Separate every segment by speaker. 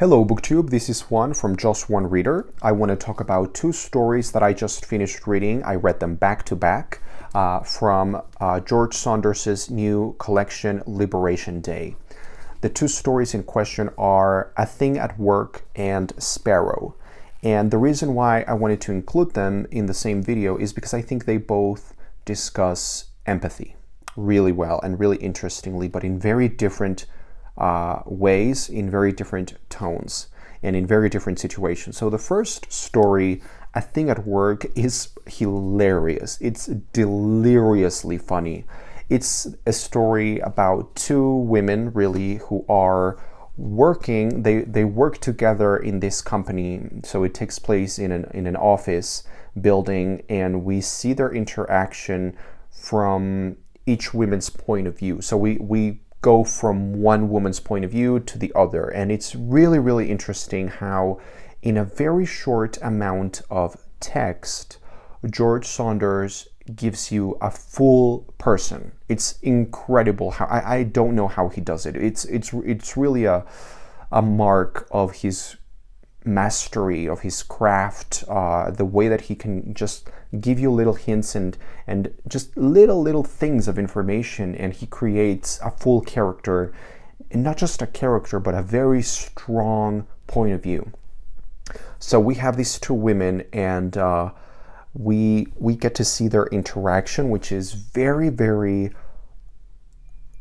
Speaker 1: Hello BookTube, this is Juan from Just One Reader. I want to talk about two stories that I just finished reading. I read them back to back from George Saunders' new collection, Liberation Day. The two stories in question are A Thing at Work and Sparrow. And the reason why I wanted to include them in the same video is because I think they both discuss empathy really well and really interestingly, but in very different ways, in very different tones, and in very different situations. So the first story, A Thing at Work, is hilarious. It's deliriously funny. It's a story about two women, really, who are working. They work together in this company. So it takes place in an office building, and we see their interaction from each woman's point of view. So we go from one woman's point of view to the other. And it's really, really interesting how in a very short amount of text, George Saunders gives you a full person. It's incredible how I don't know how he does it. It's really a mark of his mastery, of his craft, the way that he can just give you little hints and just little things of information, and he creates a full character, and not just a character but a very strong point of view. So we have these two women, and we get to see their interaction, which is very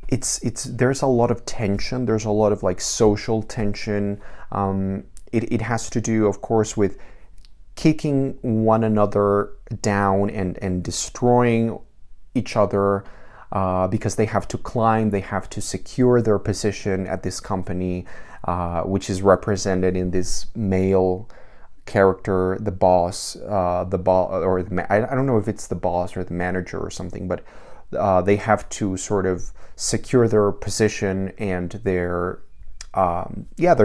Speaker 1: there's a lot of tension. There's a lot of like social tension. It has to do, of course, with kicking one another down and destroying each other because they have to climb, they have to secure their position at this company, which is represented in this male character, the boss, I don't know if it's the boss or the manager or something, but they have to sort of secure their position and their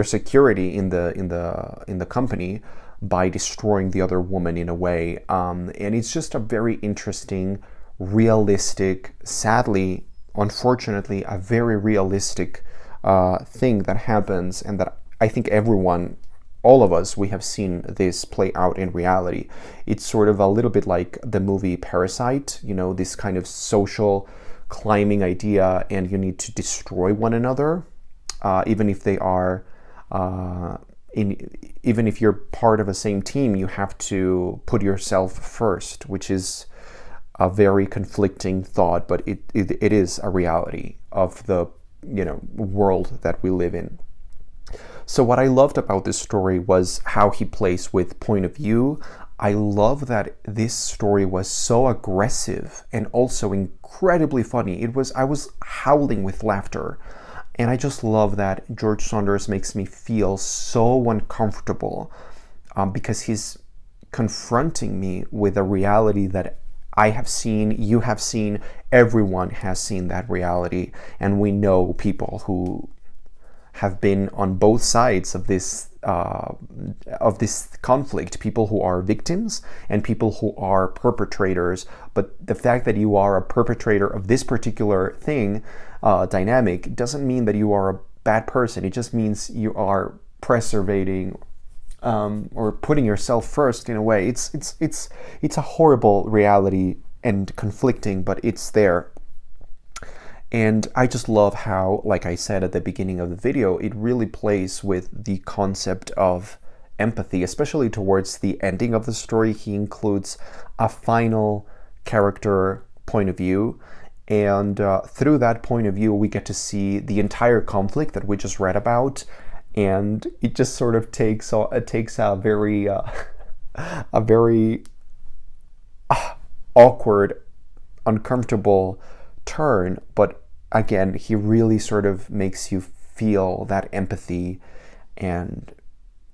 Speaker 1: security in the company by destroying the other woman in a way, and it's just a very interesting, realistic, sadly, unfortunately, a very realistic thing that happens, and that I think everyone, all of us, we have seen this play out in reality. It's sort of a little bit like the movie Parasite, this kind of social climbing idea, and you need to destroy one another. Even if they are, even if you're part of the same team, you have to put yourself first, which is a very conflicting thought, but it is a reality of the world that we live in. So what I loved about this story was how he plays with point of view. I love that this story was so aggressive and also incredibly funny. I was howling with laughter. And I just love that George Saunders makes me feel so uncomfortable because he's confronting me with a reality that I have seen, you have seen, everyone has seen that reality. And we know people who have been on both sides of this conflict, people who are victims and people who are perpetrators. But the fact that you are a perpetrator of this particular thing, dynamic, doesn't mean that you are a bad person. It just means you are preservating or putting yourself first in a way. It's a horrible reality and conflicting, but it's there. And I just love how, like I said at the beginning of the video, it really plays with the concept of empathy, especially towards the ending of the story. He includes a final character point of view, and through that point of view, we get to see the entire conflict that we just read about, and it just sort of takes a very awkward, uncomfortable turn, but again, he really sort of makes you feel that empathy, and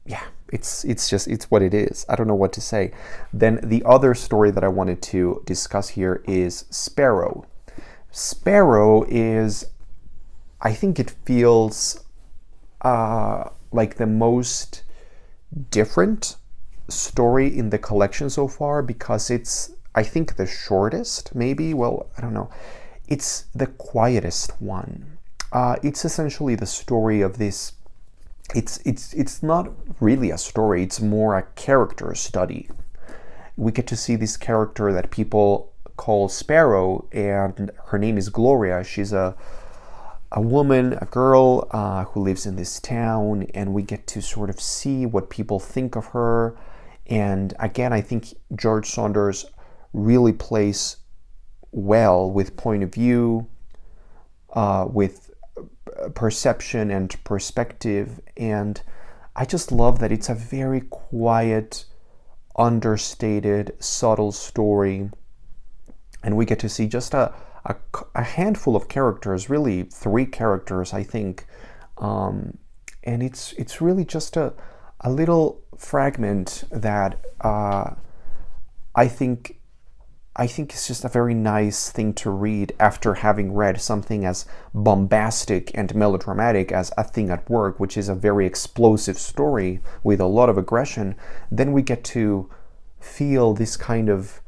Speaker 1: yeah, it's what it is. I don't know what to say. Then the other story that I wanted to discuss here is Sparrow. Sparrow is, I think it feels like the most different story in the collection so far, because it's, I think, the shortest, maybe. Well, I don't know. It's the quietest one. It's essentially the story of this it's not really a story, it's more a character study. We get to see this character that people call Sparrow, and her name is Gloria. She's a woman, a girl who lives in this town, and we get to sort of see what people think of her. And again, I think George Saunders really plays well with point of view, with perception and perspective. And I just love that it's a very quiet, understated, subtle story. And we get to see just a handful of characters, really 3 characters, I think. And it's really just a little fragment that I think it's just a very nice thing to read after having read something as bombastic and melodramatic as A Thing at Work, which is a very explosive story with a lot of aggression. Then we get to feel this kind of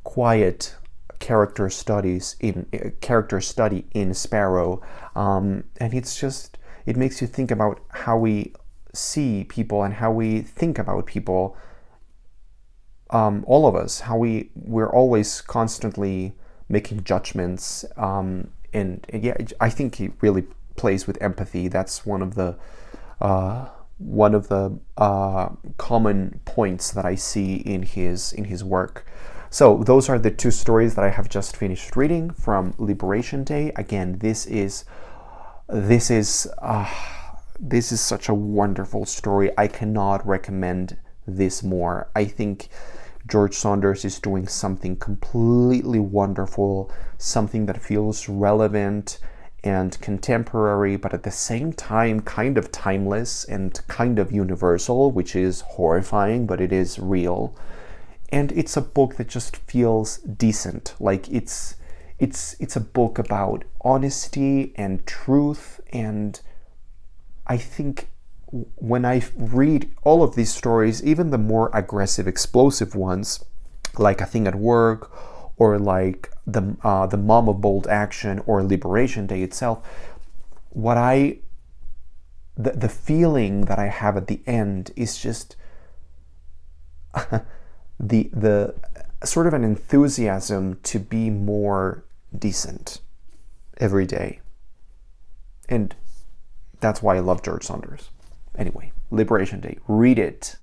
Speaker 1: quiet character study in Sparrow, and it makes you think about how we see people and how we think about people. All of us, how we're always constantly making judgments, and yeah, I think he really plays with empathy. That's one of the common points that I see in his work. So those are the 2 stories that I have just finished reading from Liberation Day. Again, this is such a wonderful story. I cannot recommend this more. I think George Saunders is doing something completely wonderful, something that feels relevant and contemporary, but at the same time kind of timeless and kind of universal, which is horrifying, but it is real. And it's a book that just feels decent. Like it's a book about honesty and truth. And I think when I read all of these stories, even the more aggressive, explosive ones, like A Thing at Work, or like the Mom of Bold Action, or Liberation Day itself, the feeling that I have at the end is just the sort of an enthusiasm to be more decent every day. And that's why I love George Saunders. Anyway, Liberation Day. Read it.